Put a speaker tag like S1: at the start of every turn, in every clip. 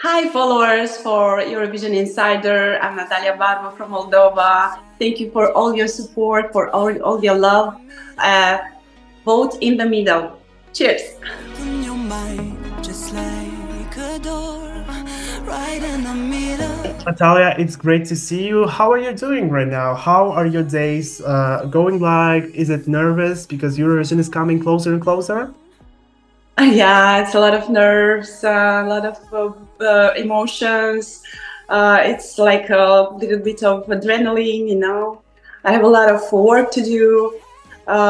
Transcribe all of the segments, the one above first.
S1: Hi, followers for Eurovision Insider. I'm Natalia Barbu from Moldova. Thank you for all your support, for all your love. Uh, Vote in the middle. Cheers.
S2: In your mind, just like a door, right in the middle.
S3: Natalia, it's great to see you. How are you doing right now? How are your days going like? Is it nervous because Eurovision is coming closer and closer?
S1: Yeah, it's a lot of nerves, a lot of emotions. It's like a little bit of adrenaline. I have a lot of work to do.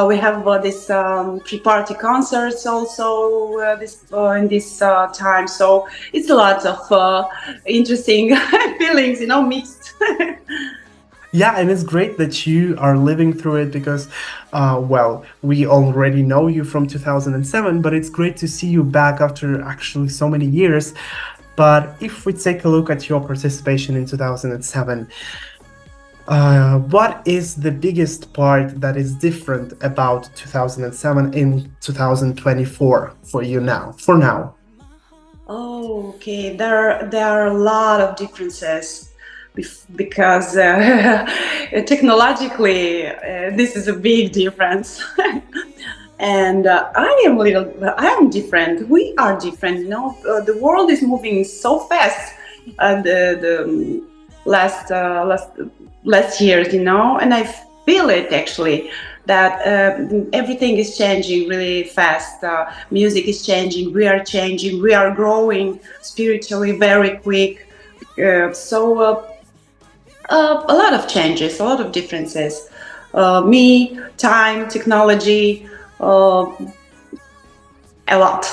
S1: We have this pre-party concerts also in this time, so it's a lot of interesting feelings, mixed.
S3: Yeah, and it's great that you are living through it because, well, we already know you from 2007, but it's great to see you back after actually so many years. But if we take a look at your participation in 2007, what is the biggest part that is different about 2007 in 2024 for you now, for now?
S1: Oh, okay. There are a lot of differences because technologically this is a big difference. And I am different. We are different. The world is moving so fast. The last years, and I feel it actually that everything is changing really fast. Music is changing. We are changing. We are growing spiritually very quick. A lot of changes, a lot of differences. Me, time, technology, a lot.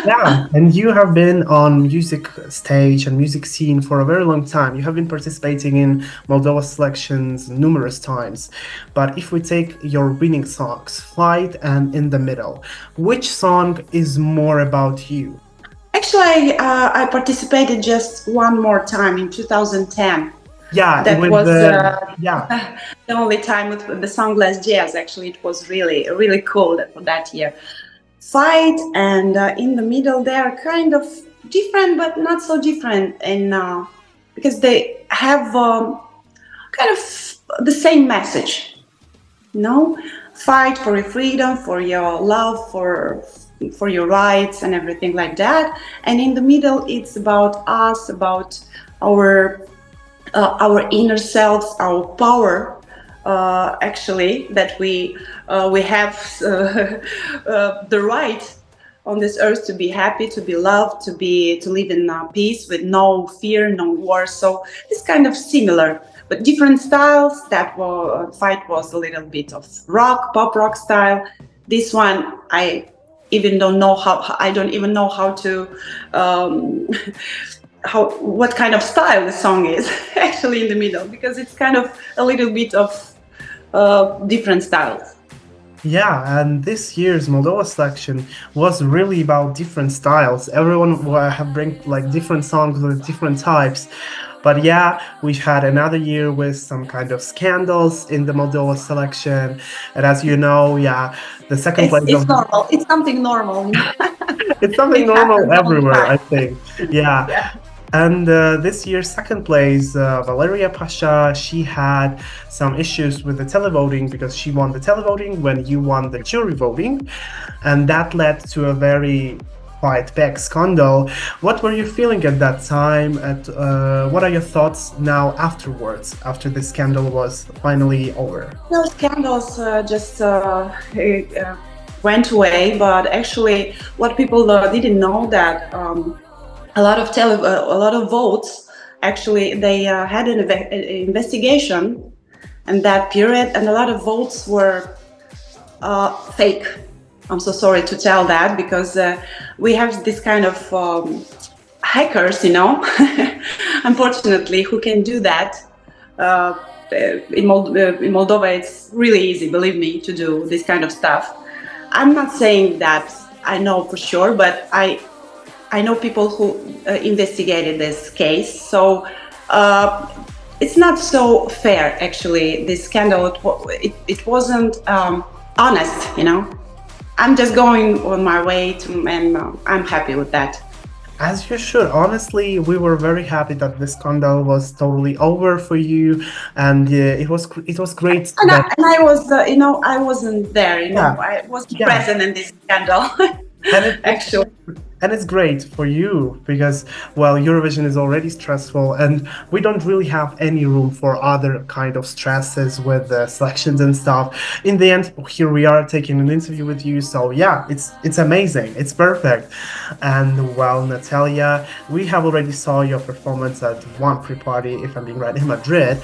S3: Yeah, and you have been on music stage and music scene for a very long time. You have been participating in Moldova selections numerous times. But if we take your winning songs, Flight and In the Middle, which song is more about you?
S1: Actually, I participated just one more time in 2010.
S3: Yeah,
S1: That
S3: with
S1: was
S3: yeah.
S1: the only time with the song Last Jazz. Actually, it was really, really cool that year. Fight and In the Middle, they are kind of different, but not so different, and because they have kind of the same message. Fight for your freedom, for your love, for your rights, and everything like that. And In the Middle, it's about us, about our inner selves, our power. Actually, that we have the right on this earth to be happy, to be loved, to live in peace with no fear, no war. So it's kind of similar, but different styles. That fight was a little bit of pop rock style. This one, I even don't know how. I don't even know how to. What kind of style the song is actually In the Middle, because it's kind of a little bit of different styles.
S3: Yeah, and this year's Moldova selection was really about different styles. Everyone have bring like different songs with different types. But yeah, we've had another year with some kind of scandals in the Moldova selection. And as you know, yeah, the second place
S1: It's
S3: of
S1: normal. It's something normal.
S3: it's something
S1: It
S3: normal
S1: happens all the
S3: everywhere, I
S1: time.
S3: think. Yeah.
S1: Yeah.
S3: And this year's second place, Valeria Pasha, she had some issues with the televoting because she won the televoting when you won the jury voting. And that led to a very quite big scandal. What were you feeling at that time? What are your thoughts now afterwards, after the scandal was finally over?
S1: Those scandals just went away, but actually, what people didn't know that a lot of votes. Actually, they had an investigation in that period, and a lot of votes were fake. I'm so sorry to tell that, because we have this kind of hackers, unfortunately, who can do that. In Moldova, it's really easy, believe me, to do this kind of stuff. I'm not saying that I know for sure, but I know people who investigated this case. So it's not so fair, actually, this scandal. It wasn't honest. I'm just going on my way and I'm happy with that.
S3: As you should. Honestly, we were very happy that this scandal was totally over for you, and it was great
S1: And
S3: that
S1: I was, I wasn't there.
S3: yeah,
S1: I wasn't
S3: yeah,
S1: present in this scandal.
S3: and it
S1: Actually,
S3: and it's great for you because well, Eurovision is already stressful, and we don't really have any room for other kind of stresses with selections and stuff. In the end, here we are taking an interview with you, so yeah, it's amazing, it's perfect. And well, Natalia, we have already saw your performance at one pre-party, if I'm being right, in Madrid.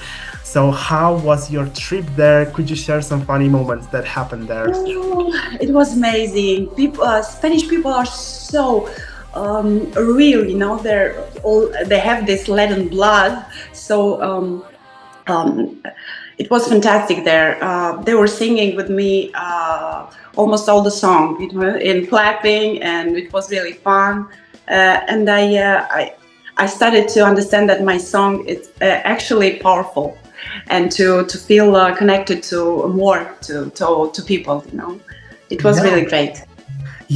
S3: So how was your trip there? Could you share some funny moments that happened there?
S1: oh, it was amazing. People, Spanish people are so real. They have this Latin blood. So um, it was fantastic there. They were singing with me almost all the song, in clapping, and it was really fun. And I started to understand that my song is actually powerful, and to feel connected to more to people. It was
S3: Yeah.
S1: really great.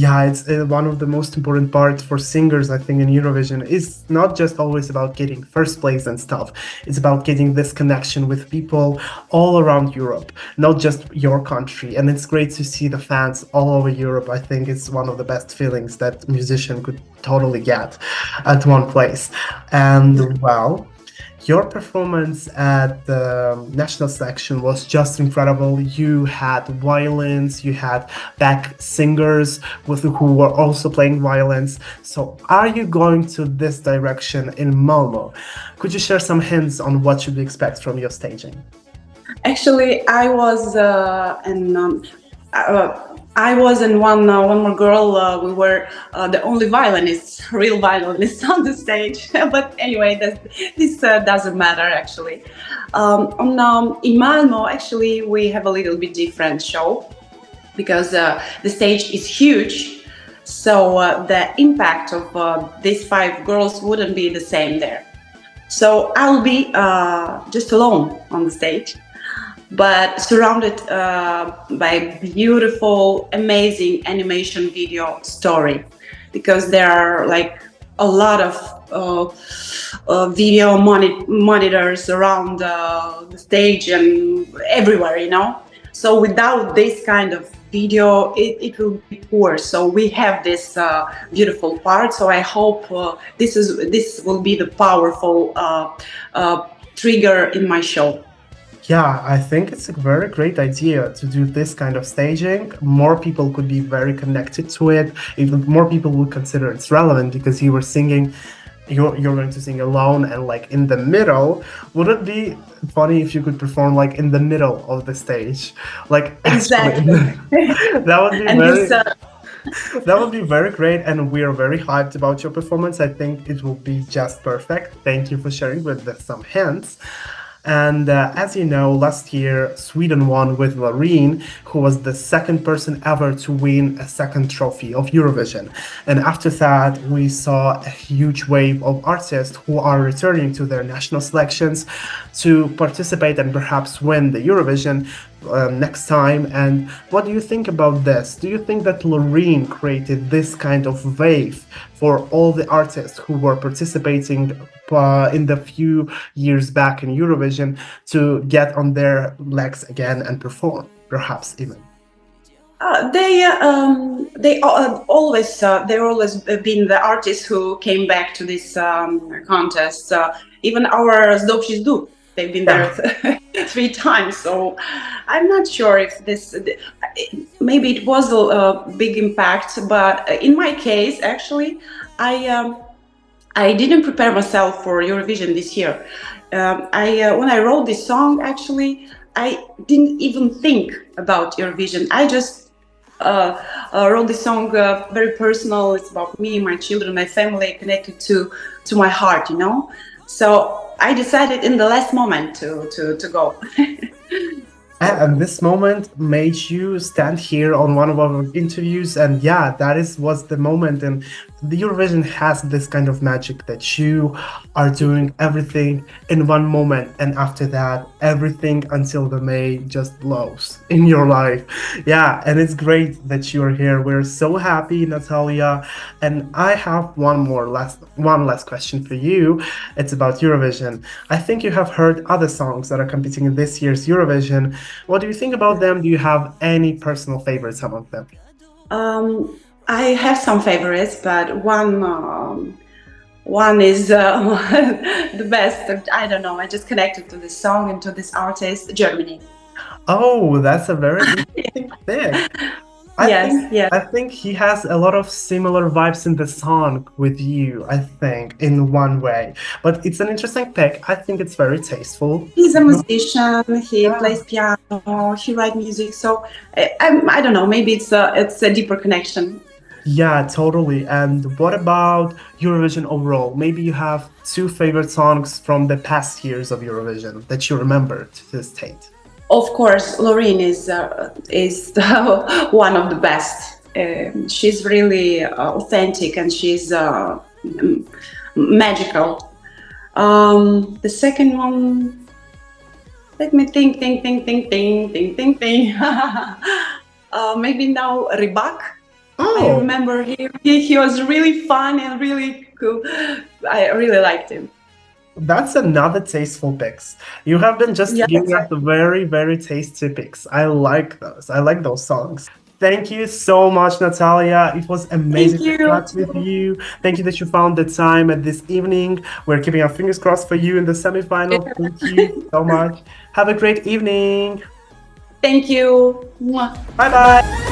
S3: Yeah, it's one of the most important parts for singers, I think, in Eurovision is not just always about getting first place and stuff. It's about getting this connection with people all around Europe, not just your country. And it's great to see the fans all over Europe. I think it's one of the best feelings that musician could totally get at one place. And well, your performance at the national selection was just incredible. You had violins, you had back singers who were also playing violins. So, are you going to this direction in Malmö? Could you share some hints on what should we expect from your staging?
S1: Actually, I was and one more girl. We were the only violinists, real violinists on the stage. But anyway, this doesn't matter actually. In Malmo, actually, we have a little bit different show because the stage is huge. So the impact of these five girls wouldn't be the same there. So I'll be just alone on the stage, but surrounded by beautiful, amazing animation video story, because there are like a lot of video monitors around the stage and everywhere. So without this kind of video, it will be poor. So we have this beautiful part. So I hope this will be the powerful trigger in my show.
S3: Yeah, I think it's a very great idea to do this kind of staging. More people could be very connected to it. Even more people would consider it's relevant because you were singing, you're going to sing alone and like in the middle. Would it be funny if you could perform like in the middle of the stage? Like
S1: Exactly.
S3: that would be
S1: And
S3: very
S1: this
S3: that would be very great, and we are very hyped about your performance. I think it will be just perfect. Thank you for sharing with us some hints. And as you know, last year Sweden won with Loreen, who was the second person ever to win a second trophy of Eurovision. And after that, we saw a huge wave of artists who are returning to their national selections to participate and perhaps win the Eurovision next time. And what do you think about this? Do you think that Loreen created this kind of wave for all the artists who were participating in the few years back in Eurovision to get on their legs again and perform, perhaps even?
S1: They're always been the artists who came back to this contest. Even our Zdobshizdu, they've been there three times. So I'm not sure if maybe it was a big impact, but in my case, actually, I didn't prepare myself for Eurovision this year. When I wrote this song, actually, I didn't even think about Eurovision. I just wrote this song very personal. It's about me, my children, my family, connected to my heart, So I decided in the last moment to go.
S3: And this moment made you stand here on one of our interviews, and yeah, was the moment in the Eurovision has this kind of magic that you are doing everything in one moment, and after that, everything until the May just blows in your life. Yeah, and it's great that you are here. We're so happy, Natalia. And I have one last question for you. It's about Eurovision. I think you have heard other songs that are competing in this year's Eurovision. What do you think about them? Do you have any personal favorites among them?
S1: I have some favorites, but one is the best. I don't know. I just connected to this song and to this artist, Germany.
S3: Oh, that's a very interesting pick.
S1: Yes, yes.
S3: I think he has a lot of similar vibes in the song with you, I think, in one way. But it's an interesting pick. I think it's very tasteful.
S1: He's a musician. He plays piano. He writes music. So I don't know. Maybe it's a deeper connection.
S3: Yeah, totally. And what about Eurovision overall? Maybe you have two favorite songs from the past years of Eurovision that you remember to this date.
S1: Of course, Loreen is one of the best. She's really authentic and she's magical. The second one, let me think. Maybe now Rybak. I
S3: Oh,
S1: remember he was really fun and really cool. I really liked him.
S3: that's another tasteful picks. You have been just
S1: Yeah,
S3: giving us very, very tasty picks. I like those. I like those songs. Thank you so much, Natalia. It was amazing
S1: thank
S3: to
S1: you.
S3: chat with you. Thank you that you found the time at this evening. We're keeping our fingers crossed for you in the semifinal. Thank you so much. Have a great evening.
S1: Thank you. Mwah.
S3: Bye bye.